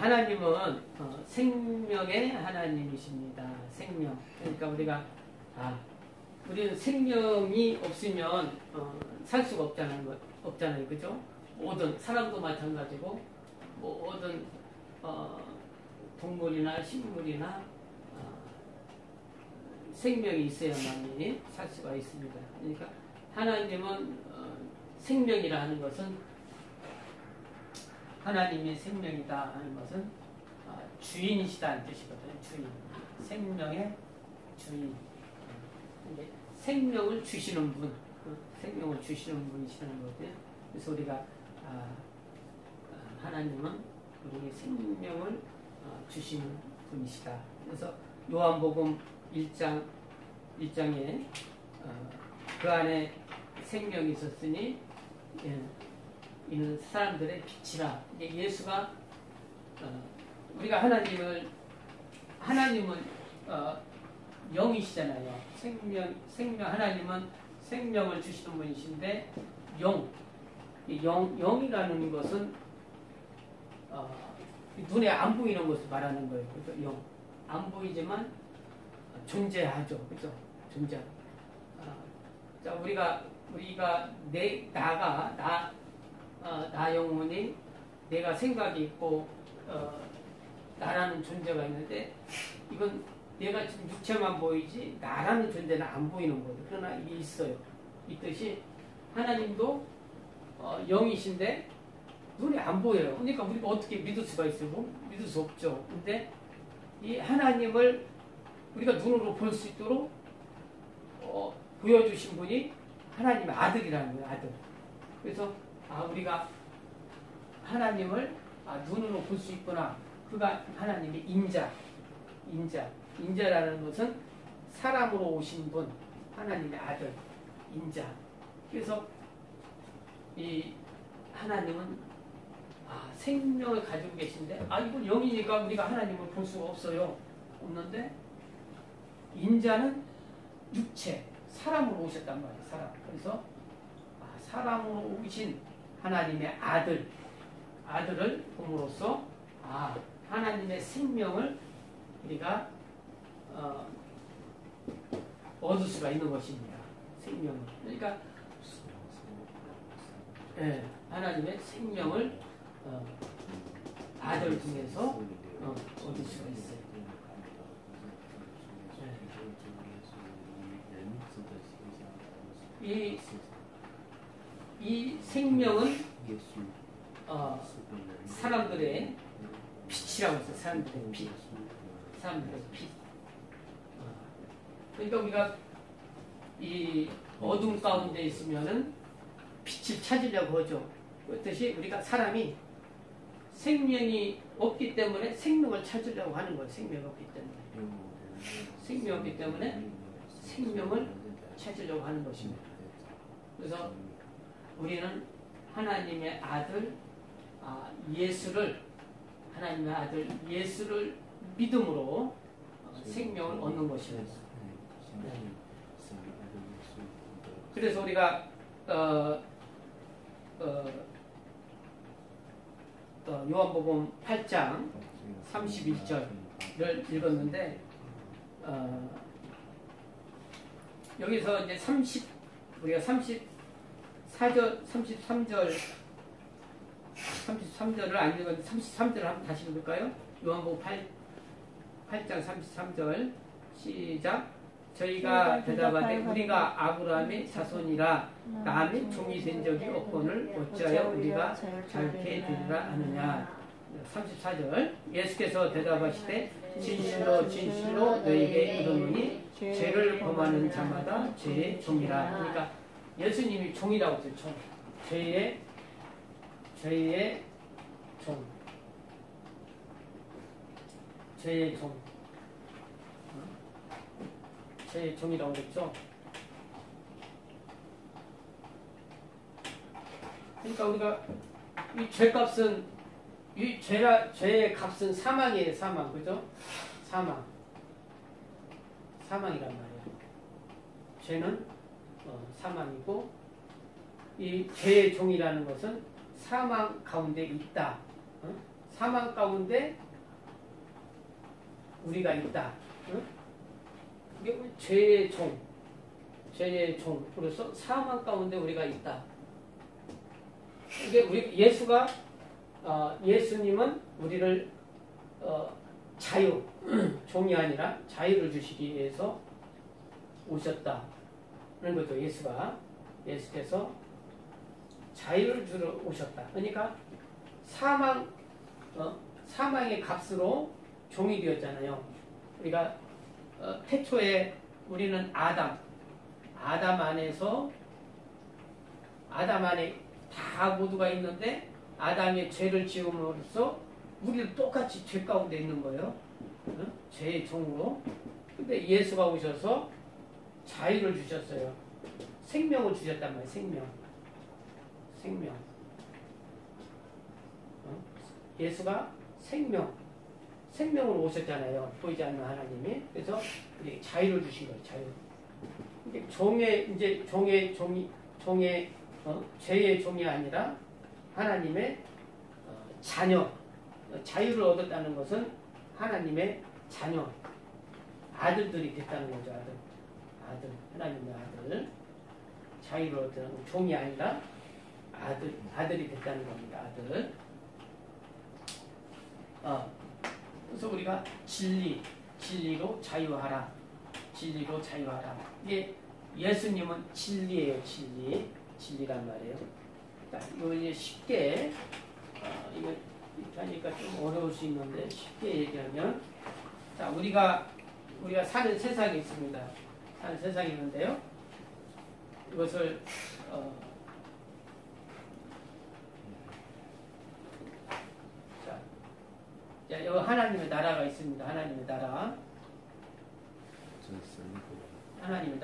하나님은 생명의 하나님이십니다. 생명. 그러니까 우리는 생명이 없으면 살 수가 없잖아요. 그죠? 모든 사람도 마찬가지고 모든 동물이나 식물이나 생명이 있어야만이 살 수가 있습니다. 그러니까 하나님은 생명이라 하는 것은 하나님이 생명이다 하는 것은 주인이시다는 뜻이거든요. 주인. 생명의 주인. 생명을 주시는 분. 생명을 주시는 분이시라는 거거든요. 그래서 우리가 하나님은 우리에게 생명을 주시는 분이시다. 그래서 요한복음 1장에 그 안에 생명이 있었으니 이는 사람들의 빛이라. 예수가 우리가 하나님은 영이시잖아요. 생명 하나님은 생명을 주시는 분이신데 영이라는 것은 눈에 안 보이는 것을 말하는 거예요. 그죠? 영. 안 보이지만 존재하죠. 그죠? 존재. 자, 우리가 나 영혼이 내가 생각이 있고 나라는 존재가 있는데 이건 내가 지금 육체만 보이지 나라는 존재는 안 보이는 거예요. 그러나 이게 있어요. 있듯이 하나님도 영이신데 눈에 안 보여요. 그러니까 우리가 어떻게 믿을 수가 있어요? 믿을 수 없죠. 근데 이 하나님을 우리가 눈으로 볼 수 있도록 보여주신 분이 하나님의 아들이라는 거예요. 아들. 그래서 우리가 하나님을 눈으로 볼 수 있구나. 그가 하나님의 인자라는 것은 사람으로 오신 분, 하나님의 아들, 인자. 그래서 이 하나님은 생명을 가지고 계신데 이건 영이니까 우리가 하나님을 볼 수가 없는데 인자는 육체, 사람으로 오셨단 말이에요. 사람. 그래서 사람으로 오신 하나님의 아들을 봄으로써 하나님의 생명을 우리가 얻을 수가 있는 것입니다. 생명을. 그러니까 하나님의 생명을 아들 중에서 얻을 수가 있어요. 이 생명은 사람들의 빛이라고 했어요. 사람들의 빛. 그러니까 우리가 이 어둠 가운데 있으면은 빛을 찾으려고 하죠. 그렇듯이 우리가 사람이 생명이 없기 때문에 생명을 찾으려고 하는 거예요. 생명이 없기 때문에 생명을 찾으려고 하는 것입니다. 그래서 우리는 하나님의 아들 예수를 믿음으로 생명을 얻는 것입니다. 그래서 우리가 요한복음 8장 31절을 읽었는데 여기서 이제 우리가 33절을 안 읽었는데 33절을 한번 다시 읽을까요? 요한복음 8장 33절 시작. 저희가 대답하되 우리가 아브라함의 자손이라 남의 종이 된 적이 없거늘 어찌하여 우리가 잘게 되리라 하느냐. 34절 예수께서 대답하시되 진실로 진실로 너희에게 이르노니 죄를 범하는 자마다 죄의 종이라. 그러니까 예수님이 종이라고 했죠. 종. 죄의 종. 죄의 종. 죄의 종이라고 그랬죠. 그러니까 우리가 이 죄값은 죄의 값은 사망이에요. 사망. 그죠? 사망이란 말이에요. 죄는 사망이고 이 죄의 종이라는 것은 사망 가운데 있다. 사망 가운데 우리가 있다. 응? 이게 죄의 종으로서 사망 가운데 우리가 있다. 이게 우리 예수가 예수님은 우리를 자유 종이 아니라 자유를 주시기 위해서 오셨다는 거죠. 예수께서 자유를 주러 오셨다. 그러니까 사망의 값으로 종이 되었잖아요. 우리가 태초에 우리는 아담 안에 다 모두가 있는데 아담의 죄를 지음으로써 우리도 똑같이 죄 가운데 있는 거예요. 죄의 종으로. 근데 예수가 오셔서 자유를 주셨어요. 생명을 주셨단 말이에요. 생명. 예수가 생명으로 오셨잖아요. 보이지 않는 하나님이. 그래서 자유를 주신 거예요. 자유. 죄의 종이 아니라 하나님의 자녀. 자유를 얻었다는 것은 하나님의 자녀. 아들들이 됐다는 거죠. 아들. 하나님의 아들. 자유를 얻었다는 종이 아니라 아들이 됐다는 겁니다. 아들. 그래서 우리가 진리로 자유하라. 이게 예수님은 진리예요. 진리란 말이에요. 이거 이제 쉽게 이거 이렇게 하니까 좀 어려울 수 있는데 쉽게 얘기하면 자 우리가 사는 세상이 있습니다. 사는 세상이 있는데요. 이것을 자, 여기 하나님의 나라가 있습니다. 하나님의 나라. 하나님의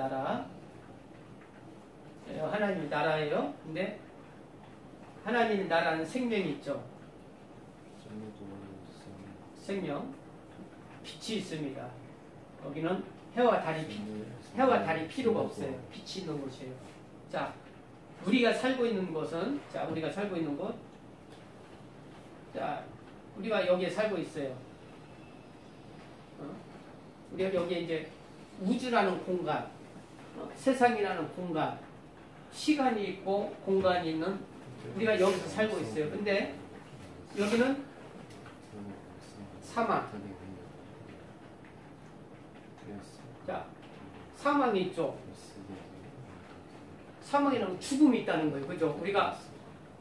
나라예요. 근데 하나님의 나라는 생명이 있죠. 생명. 빛이 있습니다. 여기는 해와 달이 필요가 없어요. 빛이 있는 곳이에요. 자, 우리가 살고 있는 곳은 자, 우리가 여기에 살고 있어요. 우리가 여기에 이제 우주라는 공간, 세상이라는 공간, 시간이 있고 공간이 있는 우리가 여기서 살고 있어요. 근데 여기는 사망. 자, 사망이 있죠. 사망이라는 죽음이 있다는 거예요. 그죠? 우리가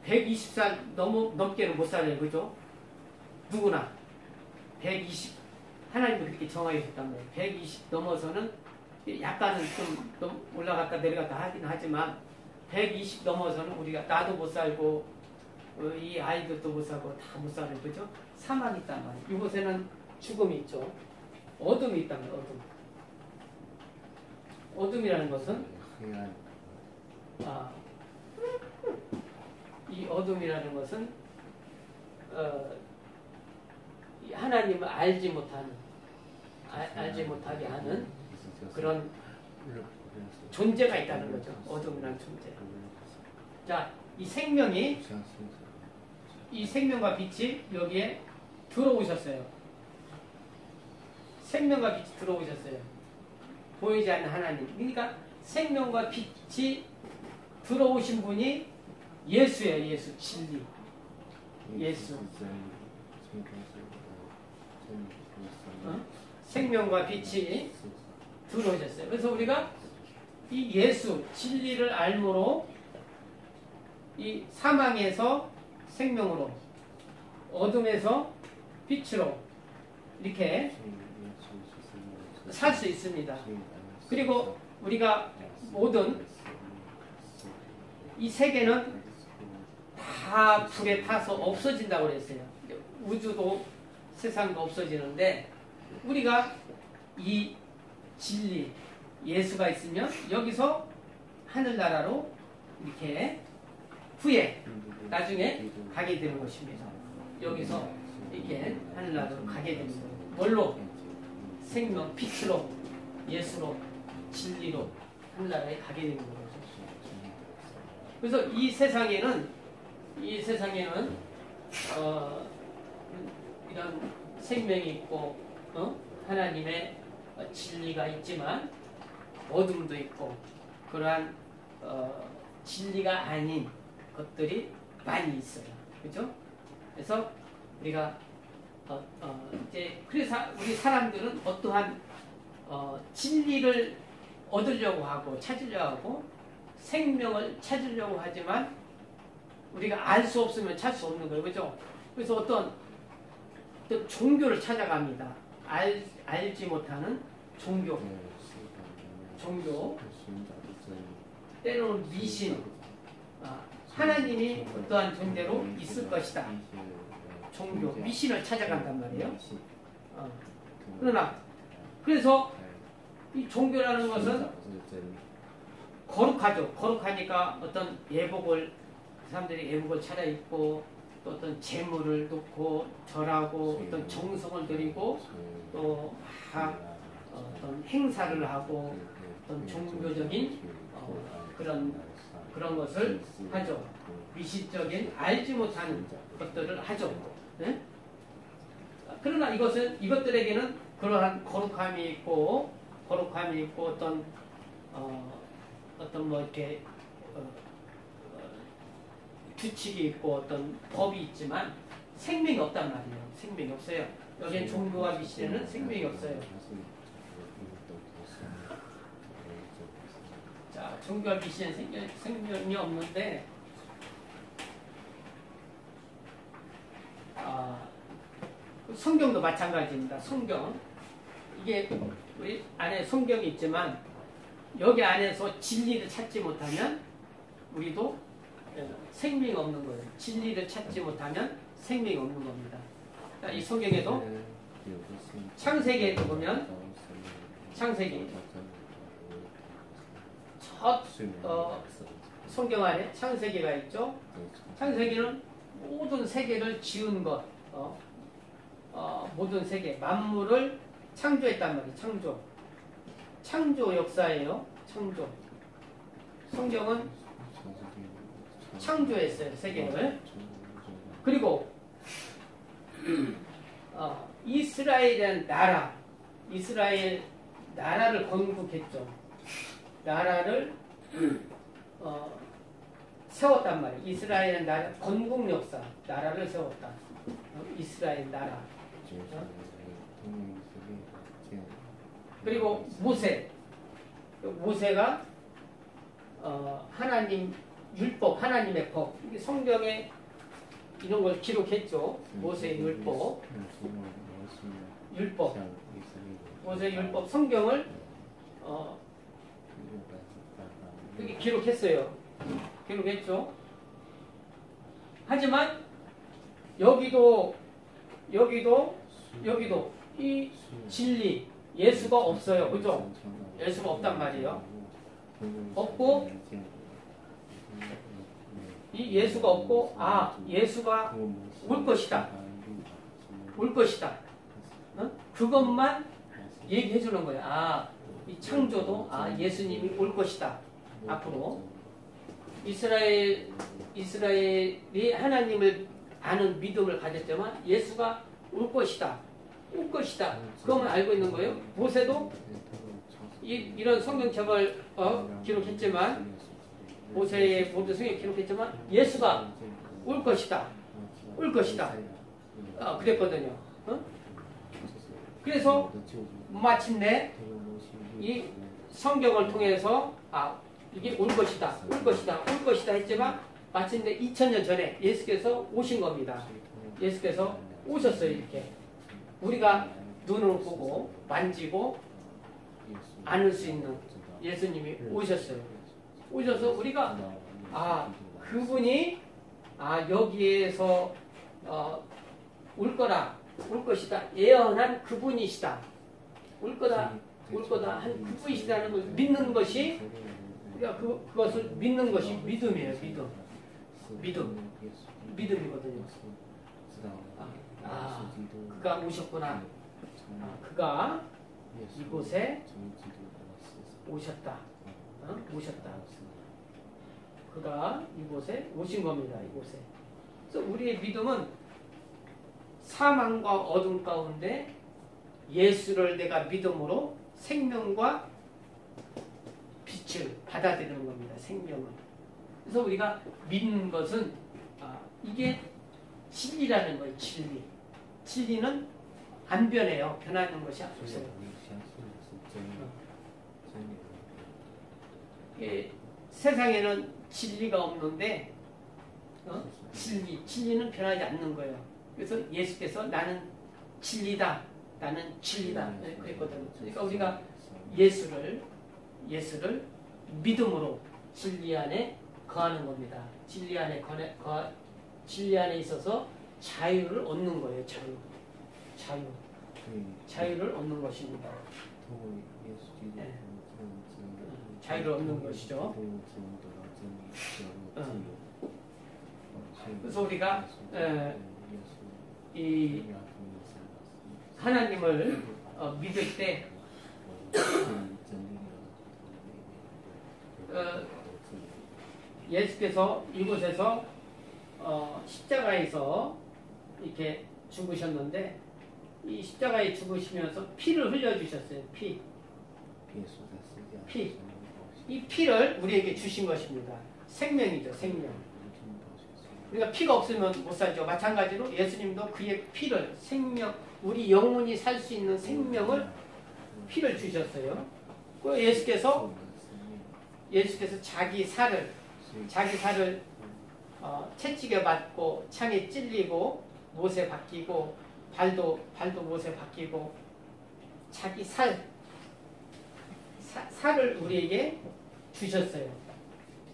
120살 넘게는 못 살아요. 그죠? 누구나 120 하나님도 그렇게 정하셨단 말이에요. 120 넘어서는 약간은 좀 올라갔다 내려갔다 하긴 하지만 120 넘어서는 우리가 나도 못 살고 이 아이들도 못 살고 다 못 살아요. 그죠? 사망이 있단 말이에요. 이곳에는 죽음이 있죠. 어둠이 있단 말이에요. 어둠이라는 것은 이 어둠이라는 것은 하나님을 알지 못하게 하는 그런 존재가 있다는 거죠. 어둠이라는 존재. 자, 이 생명과 빛이 여기에 들어오셨어요. 생명과 빛이 들어오셨어요. 보이지 않는 하나님. 그러니까 생명과 빛이 들어오신 분이 예수예요. 예수. 진리. 예수. 생명과 빛이 들어오셨어요. 그래서 우리가 이 예수, 진리를 알므로 이 사망에서 생명으로, 어둠에서 빛으로 이렇게 살 수 있습니다. 그리고 우리가 모든 이 세계는 다 불에 타서 없어진다고 그랬어요. 우주도 세상도 없어지는데 우리가 이 진리, 예수가 있으면 여기서 하늘나라로 이렇게 후에 나중에 가게 되는 것입니다. 여기서 이렇게 하늘나라로 가게 되는 거예요. 뭘로? 생명, 빛으로, 예수로, 진리로 하늘나라에 가게 되는 거예요. 그래서 이 세상에는 이런 생명이 있고 하나님의 진리가 있지만 어둠도 있고 그러한 진리가 아닌 것들이 많이 있어요. 그죠? 그래서 우리가 이제 그래서 우리 사람들은 어떠한 진리를 얻으려고 하고 찾으려고 하고 생명을 찾으려고 하지만 우리가 알 수 없으면 찾을 수 없는 거예요. 그죠? 그래서 어떤 종교를 찾아갑니다. 알지 못하는 종교. 때로는 미신. 하나님이 어떠한 존재로 있을 것이다. 종교, 미신을 찾아간단 말이에요. 그러나 그래서 이 종교라는 것은 거룩하죠. 거룩하니까 어떤 예복을 사람들이 예복을 차려입고 또 어떤 재물을 놓고 절하고 어떤 정성을 드리고 또 어떤 행사를 하고 어떤 종교적인 그런 것을 하죠. 미신적인 알지 못하는 것들을 하죠. 네? 그러나 이것들에게는 그러한 거룩함이 있고 어떤 뭐 이렇게 규칙이 있고 어떤 법이 있지만 생명이 없단 말이에요. 생명이 없어요. 여기엔 종교와 미신에는 생명이 없어요. 자, 종교와 미신에는 생명이 없는데 성경도 마찬가지입니다. 성경 이게 우리 안에 성경이 있지만 여기 안에서 진리를 찾지 못하면 우리도 생명이 없는 거예요. 진리를 찾지 못하면 생명이 없는 겁니다. 이 성경에도 창세기에도 보면 창세기 첫 성경 안에 창세기가 있죠. 창세기는 모든 세계를 지은 것, 모든 세계 만물을 창조했단 말이에요. 창조 역사예요. 창조. 성경은 창조했어요. 세계를. 그리고 이스라엘이라는 이스라엘 나라를 건국했죠. 나라를 세웠단 말이에요. 이스라엘은 나라 건국 역사, 나라를 세웠다. 이스라엘 나라. 그리고 모세가 하나님 율법, 하나님의 법, 이게 성경에 이런 걸 기록했죠. 모세의 율법, 모세의 율법, 성경을 여기 기록했어요. 기록했죠. 하지만 여기도 이 진리, 예수가 없어요. 그죠? 예수가 없단 말이에요. 없고 이 예수가 없고 예수가 올 것이다. 그것만 얘기해 주는 거예요. 이 창조도 예수님이 올 것이다. 앞으로 이스라엘이 하나님을 아는 믿음을 가졌지만 예수가 올 것이다. 그것만 알고 있는 거예요. 모세도 이런 성경책을 기록했지만 모세의 모든 성경 기록했지만 예수가 올 것이다. 그랬거든요. 그래서 마침내 이 성경을 통해서 이게 올 것이다 했지만 마침내 2000년 전에 예수께서 오신 겁니다. 예수께서 오셨어요. 이렇게 우리가 눈으로 보고 만지고 안을 수 있는 예수님이 오셨어요. 오셔서 우리가 그분이 여기에서 올 것이다 예언한 그분이시다. 올 거다 한 그분이시다는 걸 믿는 것이 우리가 그것을 믿는 것이 믿음이에요. 믿음이거든요. 그가 오셨구나. 그가 이곳에 오셨다. 그가 이곳에 오신 겁니다. 이곳에. 그래서 우리의 믿음은 사망과 어둠 가운데 예수를 내가 믿음으로 생명과 빛을 받아들이는 겁니다. 생명을. 그래서 우리가 믿는 것은 이게 진리라는 거예요. 진리. 진리는 안 변해요. 변하는 것이 없어요. 세상에는 진리가 없는데 진리는 변하지 않는 거예요. 그래서 예수께서 나는 진리다. 나는 진리다. 그랬거든요. 그러니까 우리가 예수를 믿음으로 진리 안에 거하는 겁니다. 진리 안에 진리 안에 있어서 자유를 얻는 거예요. 자유를 얻는 것입니다. 네. 자유를 얻는 것이죠. 그래서 우리가 이 하나님을 믿을 때 예수께서 이곳에서 십자가에서 이렇게 죽으셨는데 이 십자가에 죽으시면서 피를 흘려주셨어요. 피. 이 피를 우리에게 주신 것입니다. 생명이죠. 생명. 우리가 피가 없으면 못 살죠. 마찬가지로 예수님도 그의 피를 생명, 우리 영혼이 살 수 있는 생명을 피를 주셨어요. 그 예수께서 자기 살을 채찍에 맞고 창에 찔리고 못에 박히고 발도 못에 박히고 자기 살을 우리에게 주셨어요.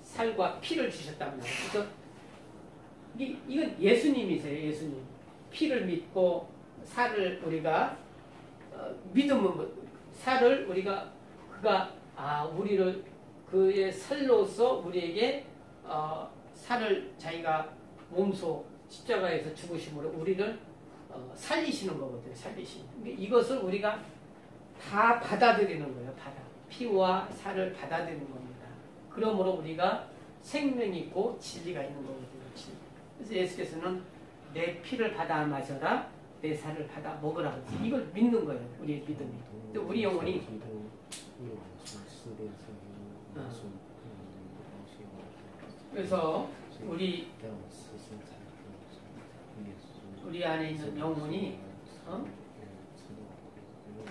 살과 피를 주셨단 말이에요. 그래서 이건 예수님이세요. 예수님. 피를 믿고 살을 우리가 믿으면 살을 그가 우리를 그의 살로서 우리에게 살을 자기가 몸소 십자가에서 죽으심으로 우리를 살리시는 거거든요. 이것을 우리가 다 받아들이는 거예요. 피와 살을 받아들이는 겁니다. 그러므로 우리가 생명이 있고 진리가 있는 거거든요. 그래서 예수께서는 내 피를 받아 마셔라, 내 살을 받아 먹으라. 이걸 믿는 거예요. 우리의 믿음이. 또 우리 영혼이 그래서 우리 안에 있는 영혼이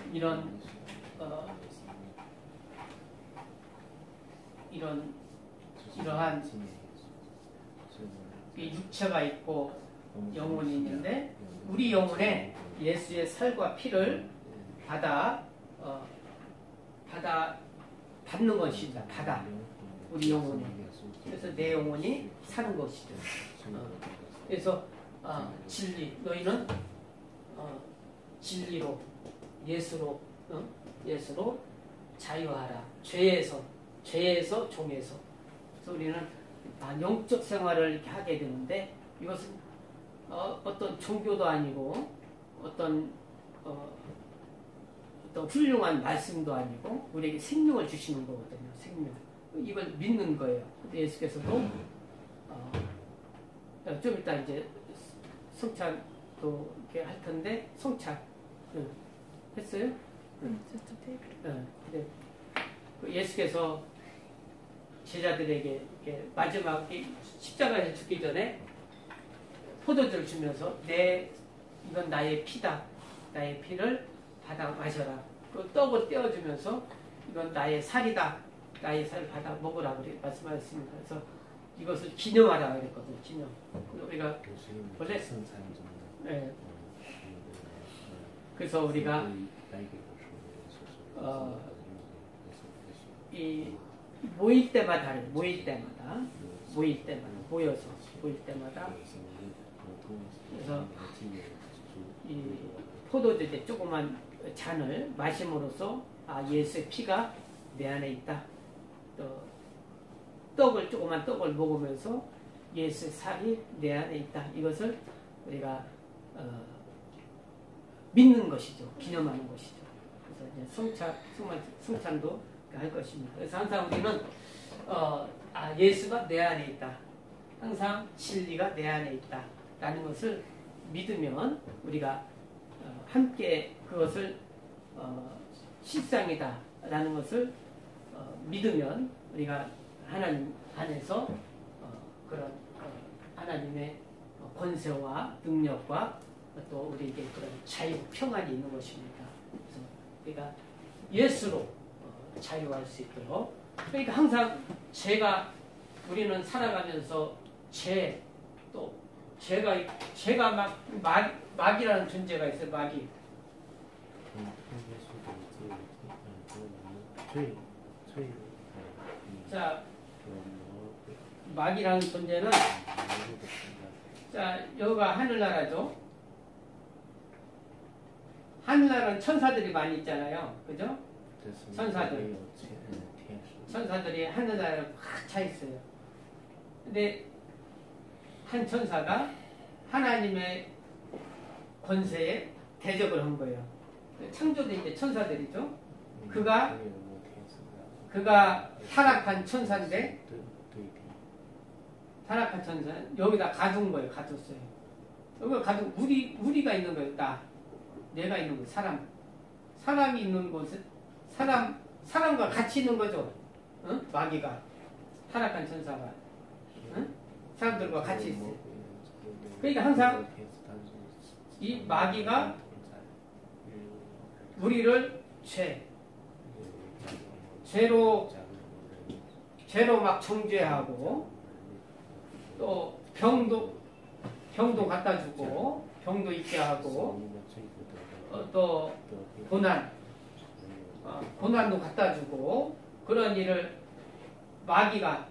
이러한 육체가 있고 영혼이 있는데 우리 영혼에 예수의 살과 피를 받는 것이다. 우리 영혼이. 그래서 내 영혼이 사는 것이죠. 그래서 진리. 너희는 진리로 예수로 자유하라. 죄에서 종에서. 그래서 우리는 영적 생활을 이렇게 하게 되는데 이것은 어떤 종교도 아니고 어떤 훌륭한 말씀도 아니고 우리에게 생명을 주시는 거거든요. 생명. 이걸 믿는 거예요. 근데 예수께서도 좀 이따 이제 성찬도 이렇게 할 텐데 성찬 했어요? 근데 예수께서 제자들에게 이렇게 마지막 십자가에서 죽기 전에 포도주를 주면서 이건 나의 피다. 나의 피를 받아 마셔라. 그 떡을 떼어주면서 이건 나의 살이다. 나의 살을 받아 먹으라 그렇게 말씀하셨습니다. 그래서 이것을 기념하라 그랬거든요. 기념. 우리가 원래 그래서 우리가 이 모일 때마다 그래서 이 포도주 이제 조그만 잔을 마심으로써 예수의 피가 내 안에 있다. 또 조그만 떡을 먹으면서 예수의 살이 내 안에 있다. 이것을 우리가 믿는 것이죠. 기념하는 것이죠. 그래서 이제 성찬도 할 것입니다. 그래서 항상 우리는 예수가 내 안에 있다. 항상 진리가 내 안에 있다. 라는 것을 믿으면 우리가 함께 그것을 실상이다라는 것을 믿으면 우리가 하나님 안에서 그런 하나님의 권세와 능력과 또 우리에게 그런 자유, 평안이 있는 것입니다. 그래서 우리가 예수로 자유할 수 있도록, 그러니까 항상 우리는 살아가면서 또 제가 마귀라는 존재가 있어요. 마귀. 자, 마귀라는 존재는, 자, 여기가 하늘나라죠. 하늘나라는 천사들이 많이 있잖아요. 그죠? 천사들이 하늘나라에 꽉 차 있어요. 근데 한 천사가 하나님의 권세에 대적을 한 거예요. 창조된 이제 천사들이죠. 그가 타락한 천사인데, 타락한 천사 여기다 가둔 거예요. 가뒀어요. 여기가 가둔 우리가 있는 거예요. 내가 있는 곳, 사람이 있는 곳은 사람과 같이 있는 거죠. 응? 마귀가, 타락한 천사가, 응? 사람들과 같이 있어요. 그러니까 항상 이 마귀가 우리를 죄로 막 정죄하고, 또 병도 갖다 주고, 병도 있게 하고, 또 고난도 갖다 주고, 그런 일을 마귀가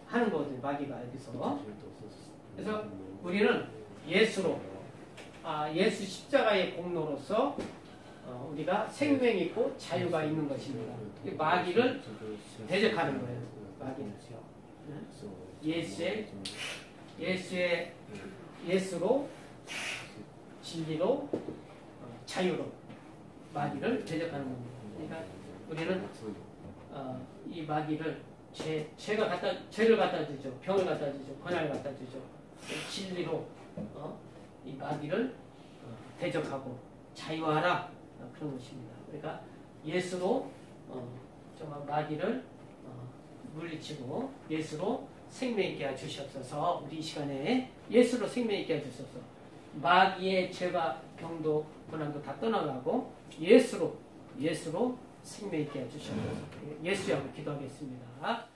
하는 거거든요. 마귀가 여기서. 그래서 우리는 예수로, 예수 십자가의 공로로서 우리가 생명이 있고 자유가 있는 것입니다. 마귀를 대적하는 거예요. 마귀는 예수로, 진리로, 자유로 마귀를 대적하는 겁니다. 그러니까 우리는 이 마귀를 죄를 갖다 주죠. 병을 갖다 주죠. 고난을 갖다 주죠. 진리로 이 마귀를 대적하고 자유하라, 그런 것입니다. 그러니까 예수로 정말 마귀를 물리치고 예수로 생명 있게 해주시옵소서. 우리 이 시간에 예수로 생명 있게 해주소서. 마귀의 죄가 병도 고난도 다 떠나가고 예수로 생명 있게 해주시옵소서. 예수여 기도하겠습니다.